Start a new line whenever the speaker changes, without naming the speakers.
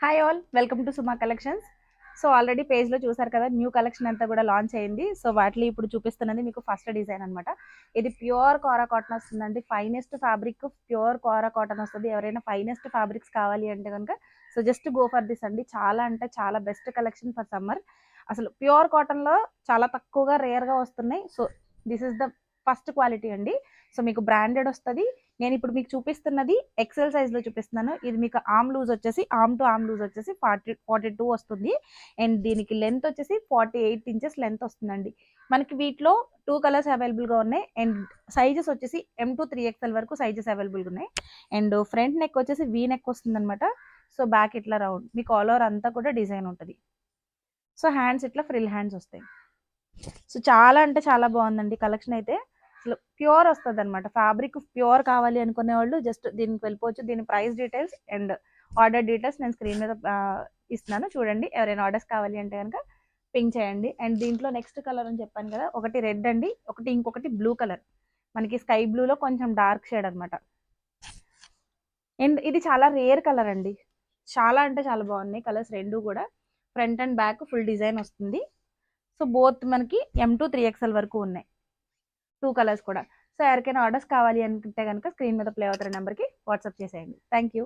Hi all, welcome to Suma collections. So already పేజ్లో చూసారు కదా, న్యూ కలెక్షన్ అంతా కూడా లాంచ్ అయింది. సో వాటిలో ఇప్పుడు చూపిస్తున్నది మీకు ఫస్ట్ డిజైన్ అనమాట. ఇది ప్యూర్ కోరా కాటన్ వస్తుందండి. ఫైనెస్ట్ ఫ్యాబ్రిక్ ప్యూర్ కోరా కాటన్ వస్తుంది. ఎవరైనా ఫైనెస్ట్ ఫ్యాబ్రిక్స్ కావాలి అంటే కనుక so just go for this అండి. చాలా అంటే చాలా బెస్ట్ కలెక్షన్ ఫర్ సమ్మర్. అసలు ప్యూర్ కాటన్లో చాలా తక్కువగా రేర్గా వస్తున్నాయి. So this is the first quality అండి. సో మీకు బ్రాండెడ్ వస్తుంది. నేను ఇప్పుడు మీకు చూపిస్తున్నది ఎక్సెల్ సైజ్లో చూపిస్తున్నాను. ఇది మీకు ఆమ్ లూజ్ వచ్చేసి ఆమ్ లూజ్ వచ్చేసి 42 వస్తుంది. అండ్ దీనికి లెంత్ వచ్చేసి 48 ఇంచెస్ లెంత్ వస్తుందండి. మనకి వీటిలో 2 కలర్స్ అవైలబుల్గా ఉన్నాయి. అండ్ సైజెస్ వచ్చేసి M2 3XL వరకు సైజెస్ అవైలబుల్గా ఉన్నాయి. అండ్ ఫ్రంట్ నెక్ వచ్చేసి వీ నెక్ వస్తుంది అనమాట. సో బ్యాక్ ఇట్లా రౌండ్ మీకు ఆల్ ఓవర్ అంతా కూడా డిజైన్ ఉంటుంది. సో హ్యాండ్స్ ఇట్లా ఫ్రిల్ హ్యాండ్స్ వస్తాయి. సో చాలా అంటే చాలా బాగుందండి కలెక్షన్ అయితే. అసలు ప్యూర్ వస్తుంది అనమాట. ఫ్యాబ్రిక్ ప్యూర్ కావాలి అనుకునే వాళ్ళు జస్ట్ దీనికి వెళ్ళిపోవచ్చు. దీని price details and order details నేను స్క్రీన్ మీద ఇస్తున్నాను, చూడండి. ఎవరైనా ఆర్డర్స్ కావాలి అంటే కనుక పింక్ చేయండి. అండ్ దీంట్లో నెక్స్ట్ కలర్ అని చెప్పాను కదా, ఒకటి రెడ్ అండి, ఇంకొకటి బ్లూ కలర్. మనకి స్కై బ్లూలో కొంచెం డార్క్ షేడ్ అనమాట. అండ్ ఇది చాలా రేర్ కలర్ అండి. చాలా అంటే చాలా బాగున్నాయి కలర్స్ రెండు కూడా. Front and back full design వస్తుంది. సో బోత్ మనకి M2 3XL వరకు ఉన్నాయి, 2 కలర్స్ కూడా. సో ఎవరికైనా ఆర్డర్స్ కావాలి అనుకుంటే కనుక స్క్రీన్ మీద ప్లే అవుతున్న నెంబర్కి వాట్సాప్ చేసేయండి. Thank you.